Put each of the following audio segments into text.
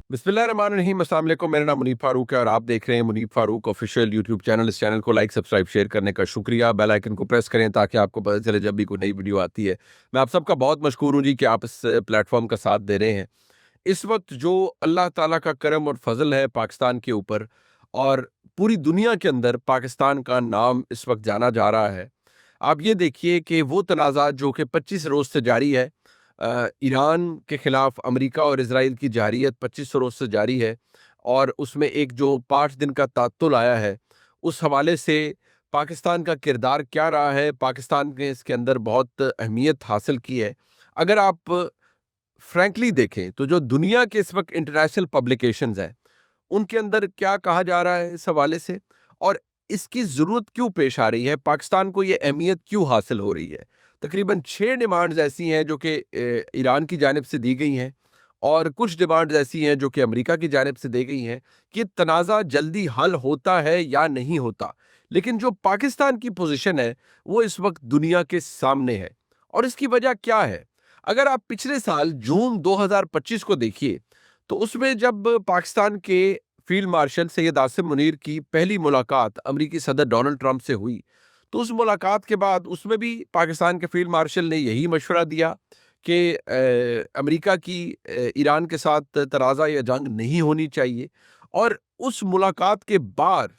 बिस्मिल्लाहिर्रहमानिर्रहीम। अस्सलाम वालेकुम। मेरा नाम मुनीब फारूक है और आप देख रहे हैं Munib Farooq official YouTube channel. इस चैनल को लाइक, सब्सक्राइब, शेयर करने का शुक्रिया। बेल आइकन को प्रेस करें ताकि आपको पता चले जब भी कोई नई वीडियो आती है। मैं आप सबका बहुत मशकूर हूँ जी कि आप इस प्लेटफॉर्म का साथ दे रहे हैं। इस वक्त जो अल्लाह ताला का करम और फजल है पाकिस्तान के ऊपर, और पूरी दुनिया के अंदर पाकिस्तान का नाम इस वक्त जाना जा रहा है। आप ये देखिए कि वो तनाज़ात जो कि 25 रोज़ से जारी है, ईरान के खिलाफ अमेरिका और इजराइल की जारियत 25 रोज़ से जारी है, और उसमें एक जो 5 दिन का तात्तुल आया है, उस हवाले से पाकिस्तान का किरदार क्या रहा है, पाकिस्तान ने इसके अंदर बहुत अहमियत हासिल की है। अगर आप फ्रैंकली देखें तो जो दुनिया के इस वक्त इंटरनेशनल पब्लिकेशंस हैं, उनके अंदर क्या कहा जा रहा है इस हवाले से, और इसकी ज़रूरत क्यों पेश आ रही है, पाकिस्तान को ये अहमियत क्यों हासिल हो रही है। तकरीबन 6 डिमांड्स ऐसी हैं जो कि ईरान की जानिब से दी गई हैं, और कुछ डिमांड्स ऐसी हैं जो कि अमेरिका की जानिब से दी गई हैं कि तनाज़ा जल्दी हल होता है या नहीं होता। लेकिन जो पाकिस्तान की पोजीशन है, वो इस वक्त दुनिया के सामने है, और इसकी वजह क्या है। अगर आप पिछले साल जून 2025 को देखिए, तो उसमें जब पाकिस्तान के फील्ड मार्शल सैयद आसिम मुनीर की पहली मुलाकात अमेरिकी सदर डोनाल्ड ट्रंप से हुई, तो उस मुलाकात के बाद उसमें भी पाकिस्तान के फील्ड मार्शल ने यही मशवरा दिया कि अमेरिका की ईरान के साथ तनाज़ा या जंग नहीं होनी चाहिए। और उस मुलाकात के बाद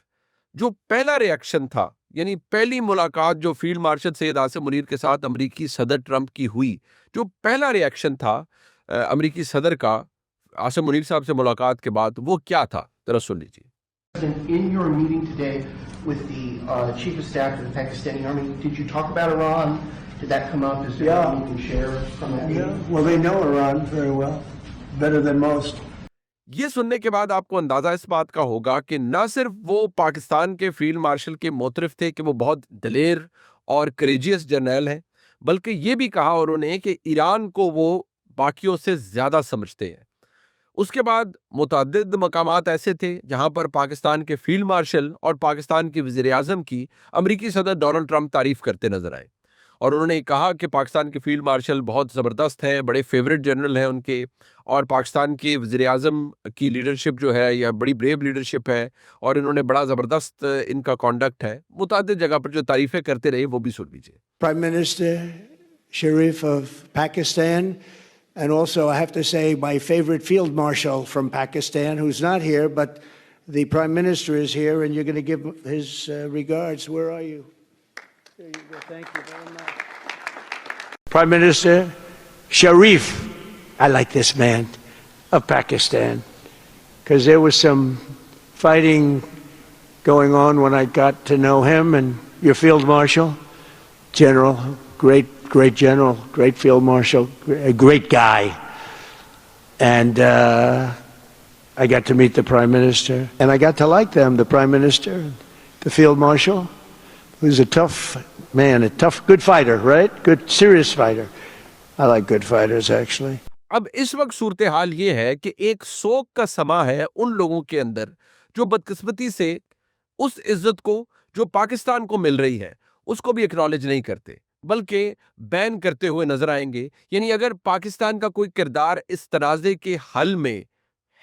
जो पहला रिएक्शन था, यानी पहली मुलाकात जो फील्ड मार्शल सैयद आसिम मुनीर के साथ अमेरिकी सदर ट्रंप की हुई, जो पहला रिएक्शन था अमेरिकी सदर का आसिम मुनीर साहब से मुलाकात के बाद, वो क्या था, जरा सुन लीजिए। In your meeting today with the Chief of Staff of the Pakistani Army, did you talk about Iran? Did that come up? Is there anything you can share from that meeting? Yeah, well, they know Iran very well, better than most. ये सुनने के बाद आपको अंदाजा इस बात का होगा कि न सिर्फ वो पाकिस्तान के फील्ड मार्शल के मोतरफ थे कि वो बहुत दलेर और करेजियस जर्नल हैं, बल्कि ये भी कहा उन्होंने कि ईरान को वो बाकियों से ज़्यादा समझते हैं। उसके बाद मुतअद्दिद मकामात ऐसे थे जहां पर पाकिस्तान के फील्ड मार्शल और पाकिस्तान के वज़ीर आज़म की अमेरिकी सदर डोनाल्ड ट्रंप तारीफ करते नजर आए, और उन्होंने कहा कि पाकिस्तान के फील्ड मार्शल बहुत ज़बरदस्त हैं, बड़े फेवरेट जनरल हैं उनके, और पाकिस्तान के वज़ीर आज़म की लीडरशिप जो है यह बड़ी ब्रेव लीडरशिप है, और इन्होंने बड़ा ज़बरदस्त इनका कॉन्डक्ट है। मुतअद्दिद जगह पर जो तारीफ़ें करते रहे वो भी सुन लीजिए। Prime Minister Sharif of Pakistan, and also I have to say my favorite field marshal from Pakistan, who's not here, but the Prime Minister is here, and you're going to give his regards. Where are you? There you go. Thank you very much. Prime Minister Sharif, I like this man, of Pakistan, because there was some fighting going on when I got to know him, and your field marshal, general, great general, great field marshal, a great guy. And I got to meet the Prime Minister, and I got to like them, the Prime Minister, the field marshal, who's a tough man, a tough, good fighter, right? Good, serious fighter. I like good fighters, actually. अब इस वक्त सूरत हाल ये है कि एक शोक का समा है उन लोगों के अंदर जो बदकिस्मती से उस इज्जत को जो पाकिस्तान को मिल रही है उसको भी एक्नॉलेज नहीं करते, बल्कि बैन करते हुए नजर आएंगे। यानी अगर पाकिस्तान का कोई किरदार इस तनाज़े के हल में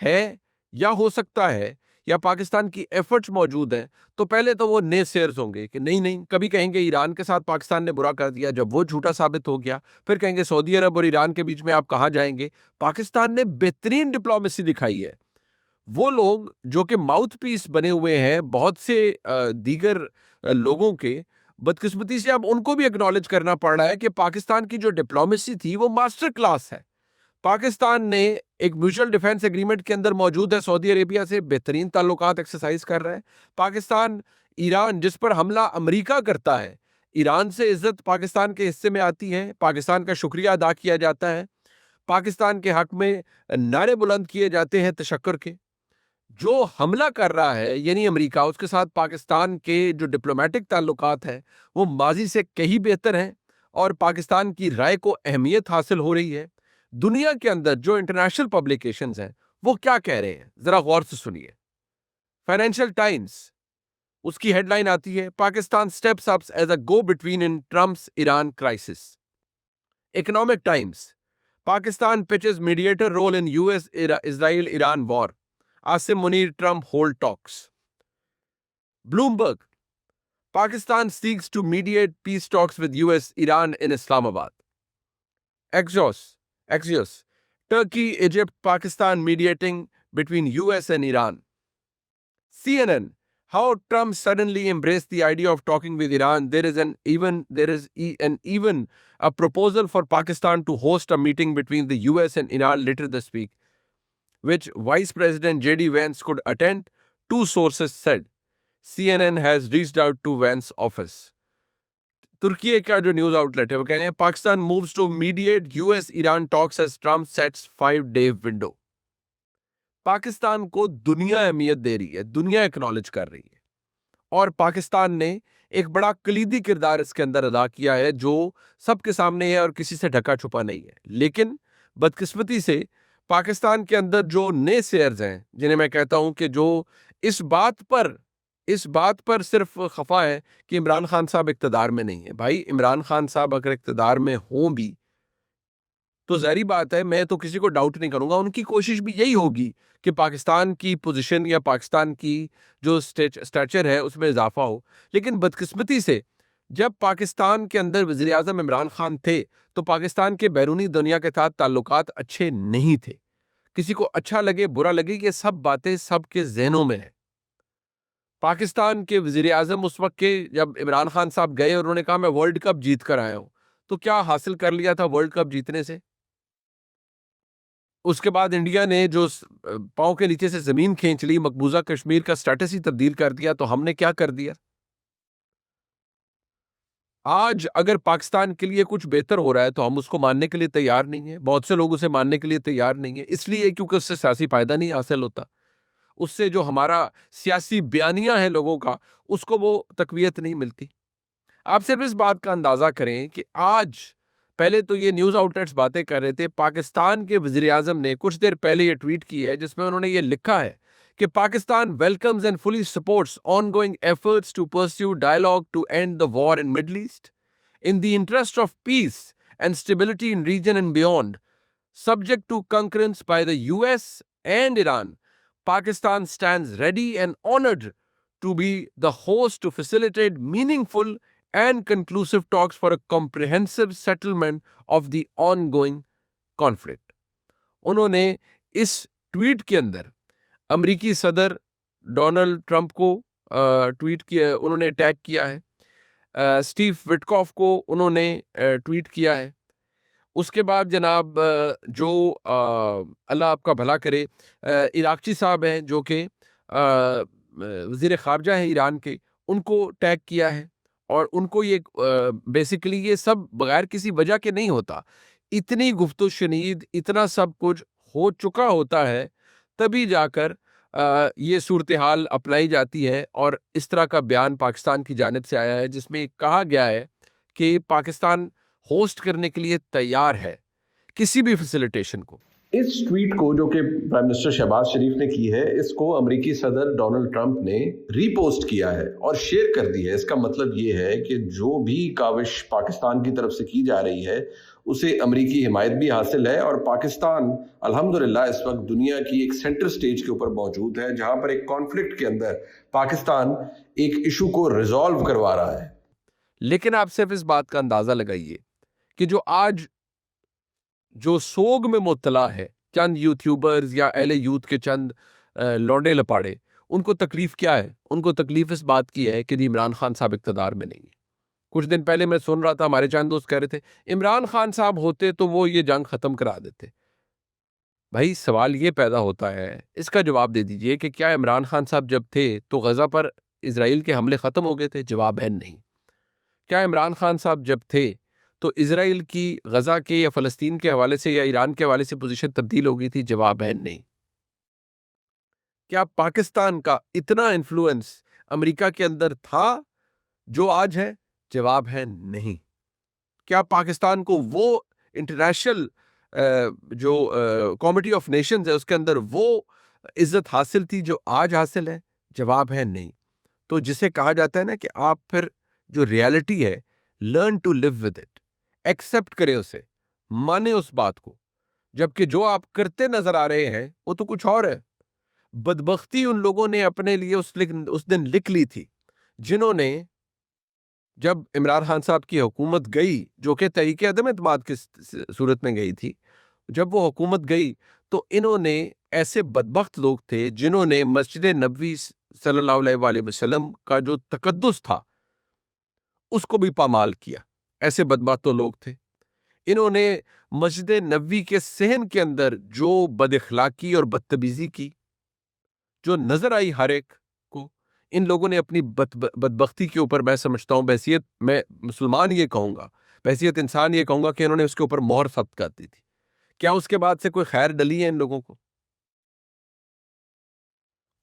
है या हो सकता है, या पाकिस्तान की एफर्ट्स मौजूद हैं, तो पहले तो वो नेसेयर्स होंगे कि नहीं नहीं, कभी कहेंगे ईरान के साथ पाकिस्तान ने बुरा कर दिया, जब वो झूठा साबित हो गया फिर कहेंगे सऊदी अरब और ईरान के बीच में आप कहाँ जाएंगे। पाकिस्तान ने बेहतरीन डिप्लोमेसी दिखाई है। वो लोग जो कि माउथ पीस बने हुए हैं बहुत से दीगर लोगों के, बदकिस्मती से अब उनको भी एक्नॉलेज करना पड़ रहा है कि पाकिस्तान की जो डिप्लोमेसी थी वो मास्टर क्लास है। पाकिस्तान ने एक म्यूचुअल डिफेंस एग्रीमेंट के अंदर मौजूद है, सऊदी अरेबिया से बेहतरीन ताल्लुकात एक्सरसाइज कर रहा है। पाकिस्तान ईरान जिस पर हमला अमेरिका करता है, ईरान से इज्जत पाकिस्तान के हिस्से में आती है, पाकिस्तान का शुक्रिया अदा किया जाता है, पाकिस्तान के हक में नारे बुलंद किए जाते हैं तशक्कुर के। जो हमला कर रहा है यानी अमेरिका, उसके साथ पाकिस्तान के जो डिप्लोमेटिक ताल्लुकात हैं वो माजी से कहीं बेहतर हैं, और पाकिस्तान की राय को अहमियत हासिल हो रही है। दुनिया के अंदर जो इंटरनेशनल पब्लिकेशंस हैं वो क्या कह रहे हैं, जरा गौर से सुनिए। फाइनेंशियल टाइम्स, उसकी हेडलाइन आती है, Pakistan steps up as a go between in Trump's Iran crisis. Economic Times, Pakistan pitches mediator role in US-Israel-Iran war. Asim Munir Trump hold talks. Bloomberg. Pakistan seeks to mediate peace talks with US, Iran in Islamabad. Axios. Turkey, Egypt, Pakistan mediating between US and Iran. CNN. How Trump suddenly embraced the idea of talking with Iran. There is even a proposal for Pakistan to host a meeting between the US and Iran later this week, which Vice President J.D. Vance could attend, two sources said. CNN has reached out to Vance's office. तुर्की का जो news outlet है वो कह रहे हैं Pakistan moves to mediate US Iran talks as Trump sets 5-day window. Pakistan को दुनिया अहमियत दे रही है, दुनिया एक्नॉलेज कर रही है, और पाकिस्तान ने एक बड़ा कलीदी किरदार इसके अंदर अदा किया है जो सबके सामने है और किसी से ढका छुपा नहीं है। लेकिन बदकिस्मती से पाकिस्तान के अंदर जो नेसेयर्स हैं, जिन्हें मैं कहता हूं कि जो इस बात पर सिर्फ खफा है कि इमरान खान साहब इक्तदार में नहीं है। भाई इमरान खान साहब अगर इक्तदार में हों भी तो जाहिर बात है, मैं तो किसी को डाउट नहीं करूंगा, उनकी कोशिश भी यही होगी कि पाकिस्तान की पोजीशन या पाकिस्तान की जो स्टैचर है उसमें इजाफा हो। लेकिन बदकिस्मती से जब पाकिस्तान के अंदर वज़ीर आज़म इमरान खान थे तो पाकिस्तान के बैरूनी दुनिया के साथ ताल्लुकात अच्छे नहीं थे। किसी को अच्छा लगे बुरा लगे, ये सब बातें सबके जहनों में है। पाकिस्तान के वज़ीर आज़म उस वक्त के जब इमरान खान साहब गए और उन्होंने कहा मैं वर्ल्ड कप जीत कर आया हूं, तो क्या हासिल कर लिया था वर्ल्ड कप जीतने से? उसके बाद इंडिया ने जो पांव के नीचे से जमीन खींच ली, मकबूजा कश्मीर का स्टेटस ही तब्दील कर दिया, तो हमने क्या कर दिया? आज अगर पाकिस्तान के लिए कुछ बेहतर हो रहा है तो हम उसको मानने के लिए तैयार नहीं है। बहुत से लोग उसे मानने के लिए तैयार नहीं है, इसलिए क्योंकि उससे सियासी फायदा नहीं हासिल होता। उससे जो हमारा सियासी बयानिया है लोगों का, उसको वो तकवीयत नहीं मिलती। आप सिर्फ इस बात का अंदाजा करें कि आज पहले तो ये न्यूज आउटलेट्स बातें कर रहे थे, पाकिस्तान के वजीर आजम ने कुछ देर पहले ये ट्वीट की है जिसमें उन्होंने ये लिखा है कि Pakistan welcomes and fully supports ongoing efforts to pursue dialogue to end the war in Middle East in the interest of peace and stability in region and beyond, subject to concurrence by the US and Iran, Pakistan stands ready and honored to be the host to facilitate meaningful and conclusive talks for a comprehensive settlement of the ongoing conflict. उन्होंने इस tweet के अंदर अमेरिकी सदर Donald Trump को tweet किया, उन्होंने tag किया है। स्टीव विटकॉफ को उन्होंने ट्वीट किया है। उसके बाद जनाब जो अल्लाह आपका भला करे, इराकची साहब हैं जो कि वज़ीर ख़ारजा हैं ईरान के, उनको टैग किया है। और उनको ये बेसिकली ये सब बगैर किसी वजह के नहीं होता। इतनी गुफ्तु शनीद, इतना सब कुछ हो चुका होता है, तभी जाकर ये सूरत हाल अपनाई जाती है। और इस तरह का बयान पाकिस्तान की जानिब से आया है जिसमें कहा गया है कि पाकिस्तान होस्ट करने के लिए तैयार है किसी भी फैसिलिटेशन को। इस ट्वीट को जो कि प्राइम मिनिस्टर शहबाज शरीफ ने की है, इसको अमेरिकी सदर डोनाल्ड ट्रंप ने रीपोस्ट किया है और शेयर कर दी है। इसका मतलब ये है कि जो भी काविश पाकिस्तान की तरफ से की जा रही है उसे अमेरिकी हिमायत भी हासिल है। और पाकिस्तान अल्हम्दुलिल्लाह इस वक्त दुनिया की एक सेंटर स्टेज के ऊपर मौजूद है जहां पर एक कॉन्फ्लिक्ट के अंदर पाकिस्तान एक इशू को रिजॉल्व करवा रहा है। लेकिन आप सिर्फ इस बात का अंदाजा लगाइए कि जो आज जो सोग में मुब्तला है चंद यूट्यूबर्स या एले यूथ के चंद लौंडे लपाड़े, उनको तकलीफ क्या है? उनको तकलीफ इस बात की है कि इमरान खान साहब इक़्तिदार में नहीं है। कुछ दिन पहले मैं सुन रहा था, हमारे चंद दोस्त कह रहे थे इमरान खान साहब होते तो वो ये जंग खत्म करा देते। भाई सवाल ये पैदा होता है, इसका जवाब दे दीजिए कि क्या इमरान खान साहब जब थे तो गजा पर इजराइल के हमले खत्म हो गए थे? जवाब है नहीं। क्या इमरान खान साहब जब थे तो इजराइल की गजा के या फ़लस्तीन के हवाले से या ईरान के हवाले से पोजीशन तब्दील हो गई थी? जवाब है नहीं। क्या पाकिस्तान का इतना इन्फ्लुएंस अमेरिका के अंदर था जो आज है? जवाब है नहीं। क्या पाकिस्तान को वो इंटरनेशनल जो कमिटी ऑफ नेशंस है उसके अंदर वो इज्जत हासिल थी जो आज हासिल है? जवाब है नहीं। तो जिसे कहा जाता है ना कि आप फिर जो रियलिटी है, learn to live with it, accept करें उसे, माने उस बात को। जबकि जो आप करते नजर आ रहे हैं वो तो कुछ और है। बदबख्ती उन लोगों ने अपने लिए उस दिन लिख ली थी, जिन्होंने, जब इमरान खान साहब की हुकूमत गई, जो कि तहरीक अदम एतमाद की सूरत में गई थी, जब वो हुकूमत गई तो इन्होंने, ऐसे बदबख्त लोग थे जिन्होंने मस्जिद नबवी सल्लल्लाहु अलैहि वसल्लम का जो तकद्दुस था उसको भी पामाल किया। ऐसे बदबख्त तो लोग थे। इन्होंने मस्जिद नबवी के सहन के अंदर जो बदअखलाकी और बदतमीजी की, जो नजर आई हर एक को, इन लोगों ने अपनी बदबख्ती के ऊपर, मैं समझता हूं बहसियत मैं मुसलमान ये कहूंगा, बहसियत इंसान ये कहूंगा कि इन्होंने उसके ऊपर मोहर सख्त कर दी थी। क्या उसके बाद से कोई खैर डली है इन लोगों को?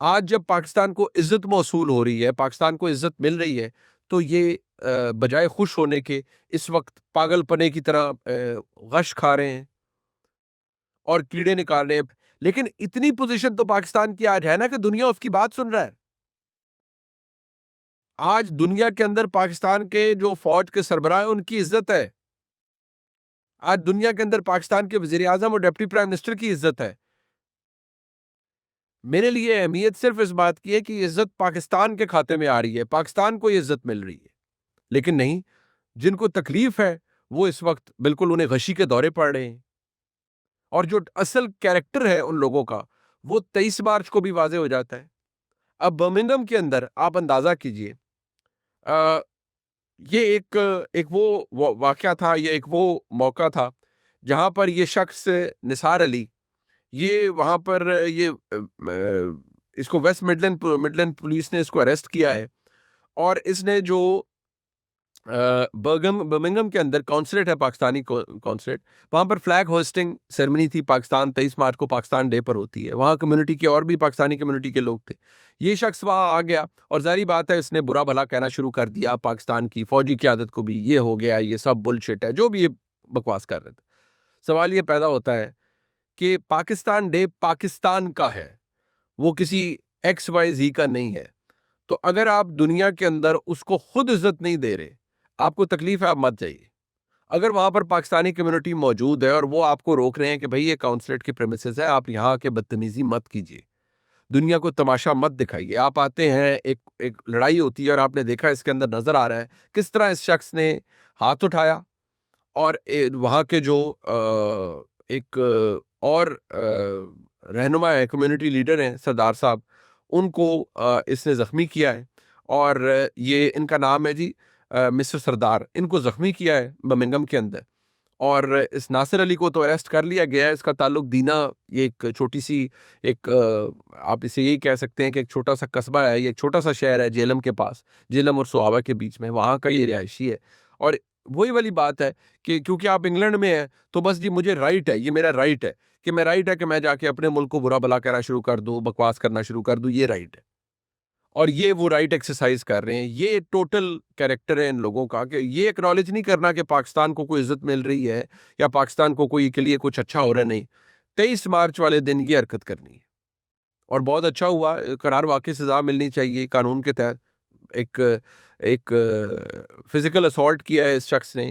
आज जब पाकिस्तान को इज्जत मौसूल हो रही है, पाकिस्तान को इज्जत मिल रही है, तो ये बजाय खुश होने के इस वक्त पागलपने की तरह गश खा रहे हैं और कीड़े निकाल रहे हैं। लेकिन इतनी पोजीशन तो पाकिस्तान की आज है ना कि दुनिया उसकी बात सुन रहा है। आज दुनिया के अंदर पाकिस्तान के जो फौज के सरबराह हैं उनकी इज्जत है। आज दुनिया के अंदर पाकिस्तान के वजीर आजम और डिप्टी प्राइम मिनिस्टर की इज्जत है। मेरे लिए अहमियत सिर्फ इस बात की है कि इज्जत पाकिस्तान के खाते में आ रही है, पाकिस्तान को ये इज्जत मिल रही है। लेकिन नहीं, जिनको तकलीफ है वो इस वक्त बिल्कुल उन्हें गशी के दौरे पड़ रहे हैं। और जो असल कैरेक्टर है उन लोगों का, वो 23 मार्च को भी वाजे हो जाता है। अब बर्मिंघम के अंदर आप अंदाजा कीजिए, अ, ये एक वो वाकया था, ये एक वो मौका था जहां पर ये शख्स निसार अली, ये वहां पर इसको वेस्ट मिडलैंड मिडलैंड पुलिस ने इसको अरेस्ट किया है। और इसने जो बर्मिंघम के अंदर कॉन्सुलेट है, पाकिस्तानी कॉन्सुलेट, वहां पर फ्लैग होस्टिंग सेरेमनी थी। पाकिस्तान 23 मार्च को पाकिस्तान डे पर होती है। वहां कम्युनिटी के और भी पाकिस्तानी कम्युनिटी के लोग थे। ये शख्स वहां आ गया और जाहिर बात है इसने बुरा भला कहना शुरू कर दिया पाकिस्तान की फौजी क़यादत को भी, ये हो गया, ये सब बुलशिट है, जो भी ये बकवास कर रहे थे। सवाल ये पैदा होता है कि पाकिस्तान डे पाकिस्तान का है, वो किसी XYZ का नहीं है। तो अगर आप दुनिया के अंदर उसको खुद इज्जत नहीं दे रहे, आपको तकलीफ है, आप मत जाइए। अगर वहां पर पाकिस्तानी कम्युनिटी मौजूद है और वो आपको रोक रहे हैं कि भाई ये काउंसलेट के प्रेमिसेस है, आप यहाँ आके बदतमीजी मत कीजिए, दुनिया को तमाशा मत दिखाइए। आप आते हैं, एक लड़ाई होती है और आपने देखा इसके अंदर नजर आ रहा है किस तरह इस शख्स ने हाथ उठाया और वहाँ के जो एक और रहनुमा है, कम्युनिटी लीडर हैं सरदार साहब, उनको इसने ज़ख्मी किया है। और ये इनका नाम है जी मिस्टर सरदार, इनको ज़ख्मी किया है बर्मिंघम के अंदर। और इस नासिर अली को तो अरेस्ट कर लिया गया है। इसका ताल्लुक दीना, ये एक छोटी सी, एक आप इसे यही कह सकते हैं कि एक छोटा सा कस्बा है, ये एक छोटा सा शहर है जेलम के पास, जेलम और सोआवा के बीच में, वहाँ का ये रिहायशी है। और वही वाली बात है कि क्योंकि आप इंग्लैंड में हैं तो बस जी मुझे राइट है, ये मेरा राइट है कि मैं जाके अपने मुल्क को बुरा भला कहना शुरू कर दूं, बकवास करना शुरू कर दूं, ये राइट है। और ये वो राइट एक्सरसाइज कर रहे हैं। ये टोटल कैरेक्टर है इन लोगों का कि ये एक्नॉलेज नहीं करना कि पाकिस्तान को कोई इज्जत मिल रही है या पाकिस्तान को कोई के लिए कुछ अच्छा हो रहा है। नहीं, 23 मार्च वाले दिन ये हरकत करनी है। और बहुत अच्छा हुआ, करार वाकई सजा मिलनी चाहिए कानून के तहत। एक एक फिजिकल असॉल्ट किया है इस शख्स ने,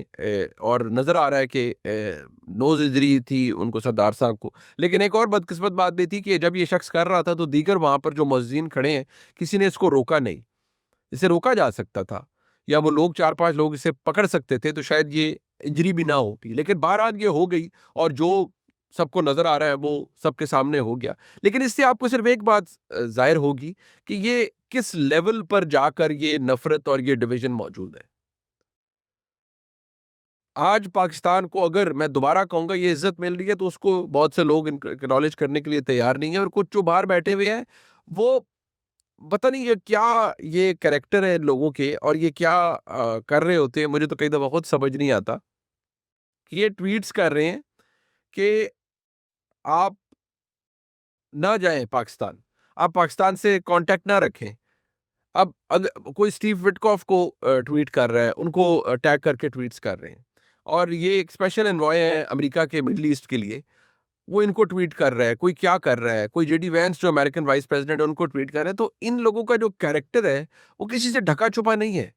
और नजर आ रहा है कि नोज इंजरी थी उनको, सरदार साहब को। लेकिन एक और बदकिस्मत बात भी थी कि जब ये शख्स कर रहा था तो दीगर वहां पर जो मौजूदीन खड़े हैं, किसी ने इसको रोका नहीं। इसे रोका जा सकता था या वो लोग 4-5 लोग इसे पकड़ सकते थे तो शायद ये इंजरी भी ना होती। लेकिन बहरहाल ये हो गई और जो सबको नजर आ रहा है वो सबके सामने हो गया। लेकिन इससे आपको सिर्फ एक बात जाहिर होगी कि ये किस लेवल पर जाकर ये नफरत और ये डिवीजन मौजूद है। आज पाकिस्तान को, अगर मैं दोबारा कहूंगा, ये इज्जत मिल रही है तो उसको बहुत से लोग एक्नॉलेज करने के लिए तैयार नहीं है। और कुछ जो बाहर बैठे हुए हैं वो पता नहीं ये क्या, ये कैरेक्टर है लोगों के और ये क्या कर रहे होते हैं। मुझे तो कई दफा खुद समझ नहीं आता कि ये ट्वीट्स कर रहे हैं कि आप ना जाएं पाकिस्तान, आप पाकिस्तान से कांटेक्ट ना रखें। अब अगर कोई स्टीव विटकॉफ को ट्वीट कर रहा है, उनको टैग करके ट्वीट्स कर रहे हैं, और ये एक स्पेशल एनवॉय है अमेरिका के मिडल ईस्ट के लिए, वो इनको ट्वीट कर रहा है। कोई क्या कर रहा है, कोई जेडी वैंस जो अमेरिकन वाइस प्रेसिडेंट है उनको ट्वीट कर रहे हैं। तो इन लोगों का जो कैरेक्टर है वो किसी से ढका छुपा नहीं है,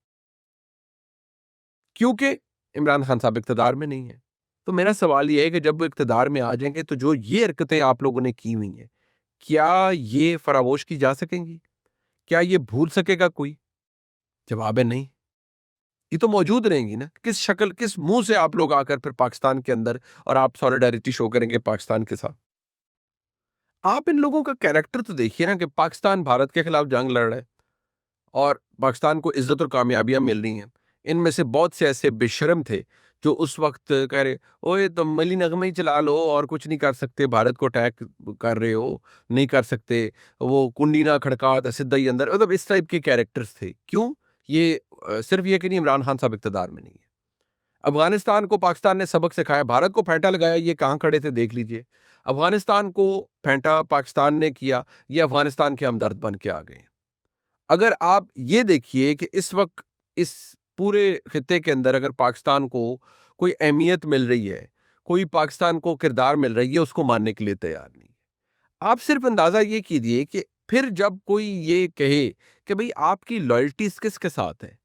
क्योंकि इमरान खान साहब इक़्तिदार में नहीं है। तो मेरा सवाल ये है कि जब वो इक़्तिदार में आ जाएँगे तो जो ये हरकतें आप लोगों ने की हुई हैं, क्या ये फरामोश की जा सकेंगी? क्या ये भूल सकेगा कोई? जवाब है नहीं। ये तो मौजूद रहेंगी ना। किस शक्ल, किस मुँह से आप लोग आकर फिर पाकिस्तान के अंदर और आप सॉलिडेरिटी शो करेंगे पाकिस्तान के साथ? आप इन लोगों का कैरेक्टर तो देखिए ना कि पाकिस्तान भारत के खिलाफ जंग लड़ रहा है और पाकिस्तान को इज़्ज़त और कामयाबियाँ मिल रही हैं। इनमें से बहुत से ऐसे बेशर्म थे जो उस वक़्त कह रहे, "ओए तुम मली नग़मे ही चला लो और कुछ नहीं कर सकते, भारत को अटैक कर रहे हो, नहीं कर सकते, वो कुंडी ना खड़का सीधा ही अंदर।" मतलब इस टाइप के कैरेक्टर्स थे। क्यों? ये सिर्फ़ ये कि नहीं इमरान खान साहब इक़्तिदार में नहीं है। अफ़गानिस्तान को पाकिस्तान ने सबक सिखाया, भारत को फेंटा लगाया, ये कहाँ खड़े थे देख लीजिए। अफ़गानिस्तान को फेंटा पाकिस्तान ने किया, ये अफ़गानिस्तान के हमदर्द बन के आ गए। अगर आप ये देखिए कि इस वक़्त इस पूरे खित्ते के अंदर अगर पाकिस्तान को कोई अहमियत मिल रही है, कोई पाकिस्तान को किरदार मिल रही है, उसको मानने के लिए तैयार नहीं है। आप सिर्फ़ अंदाज़ा ये कीजिए कि फिर जब कोई ये कहे कि भई आपकी लॉयल्टीज़ किसके साथ है?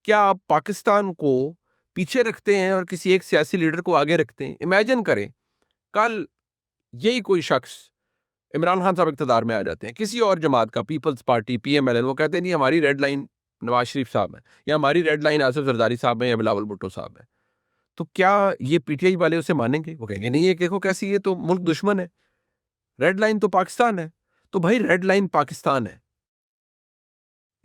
क्या आप पाकिस्तान को पीछे रखते हैं और किसी एक सियासी लीडर को आगे रखते हैं? इमेजिन करें, कल यही कोई शख्स इमरान खान साहब इक़्तिदार में आ जाते हैं, किसी और जमात का, पीपल्स पार्टी, पीएमएलएन, वो कहते हैं नहीं हमारी रेड लाइन नवाज़ शरीफ साहब हैं या हमारी रेड लाइन आसिफ ज़रदारी साहब हैं या बिलावल भुट्टो साहब हैं। तो क्या ये पीटीआई वाले उसे मानेंगे? वो कहेंगे नहीं ये देखो कैसी ये तो मुल्क दुश्मन है, रेड लाइन तो पाकिस्तान है। तो भाई रेड लाइन पाकिस्तान है।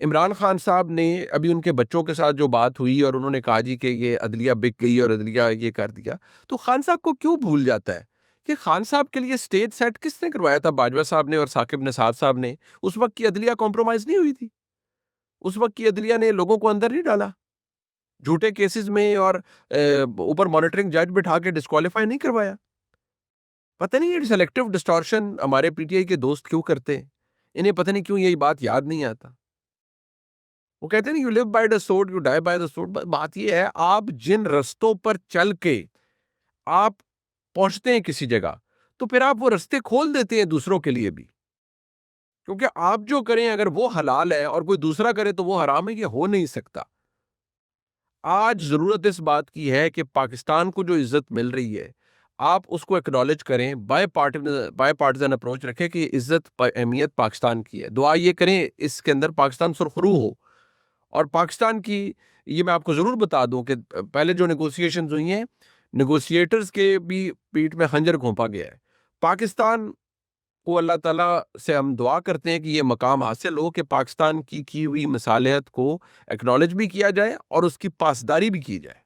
इमरान खान साहब ने अभी उनके बच्चों के साथ जो बात हुई और उन्होंने कहा जी कि ये अदलिया बिक गई और अदलिया ये कर दिया, तो खान साहब को क्यों भूल जाता है कि खान साहब के लिए स्टेज सेट किसने करवाया था? बाजवा साहब ने और साकिब निसार साहब ने। उस वक्त की अदलिया कॉम्प्रोमाइज नहीं हुई थी। उस वक्त की अदलिया ने लोगों को अंदर नहीं डाला झूठे केसेस में और ऊपर मॉनिटरिंग जज बिठा के डिस्क्वालीफाई नहीं करवाया। पता नहीं ये सेलेक्टिव डिस्टॉर्शन हमारे पीटीआई के दोस्त क्यों करते हैं? इन्हें पता नहीं क्यों यही बात याद नहीं आता। वो कहते हैं ना, you live by the sword you die by the sword. बात ये है, आप जिन रास्तों पर चल के आप पहुंचते हैं किसी जगह, तो फिर आप वो रास्ते खोल देते हैं दूसरों के लिए भी, क्योंकि आप जो करें अगर वो हलाल है और कोई दूसरा करे तो वो हराम है, ये हो नहीं सकता। आज जरूरत इस बात की है कि पाकिस्तान को जो इज्जत मिल रही है आप उसको एक्नॉलेज करें, बाय पार्टिजन अप्रोच रखें कि इज्जत अहमियत पाकिस्तान की है। दुआ ये करें इसके अंदर पाकिस्तान सुरखरू हो और पाकिस्तान की, ये मैं आपको ज़रूर बता दूं कि पहले जो नेगोशिएशंस हुई हैं, नेगोशिएटर्स के भी पीठ में खंजर घोंपा गया है। पाकिस्तान को अल्लाह ताला से हम दुआ करते हैं कि ये मकाम हासिल हो कि पाकिस्तान की हुई मसालियत को एक्नॉलेज भी किया जाए और उसकी पासदारी भी की जाए।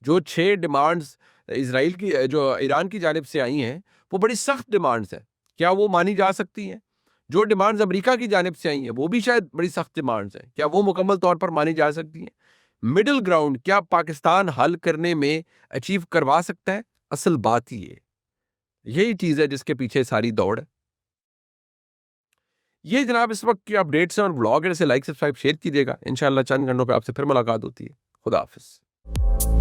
जो 6 डिमांड्स इसराइल की जो ईरान की जानिब से आई हैं, वो बड़ी सख्त डिमांड्स हैं। क्या वो मानी जा सकती हैं? जो डिमांड्स अमेरिका की जानिब से आई हैं, वो भी शायद बड़ी सख्त डिमांड्स हैं। क्या वो मुकम्मल तौर पर मानी जा सकती हैं? मिडल ग्राउंड क्या पाकिस्तान हल करने में अचीव करवा सकता है? असल बात ही है। यही चीज़ है जिसके पीछे सारी दौड़ है। ये जनाब इस वक्त की अपडेट्स हैं और ब्लॉग है, इसे लाइक, सब्सक्राइब, शेयर कीजिएगा। इंशाअल्लाह चंद घंटों पे आपसे फिर मुलाकात होती है। खुदा हाफिज़।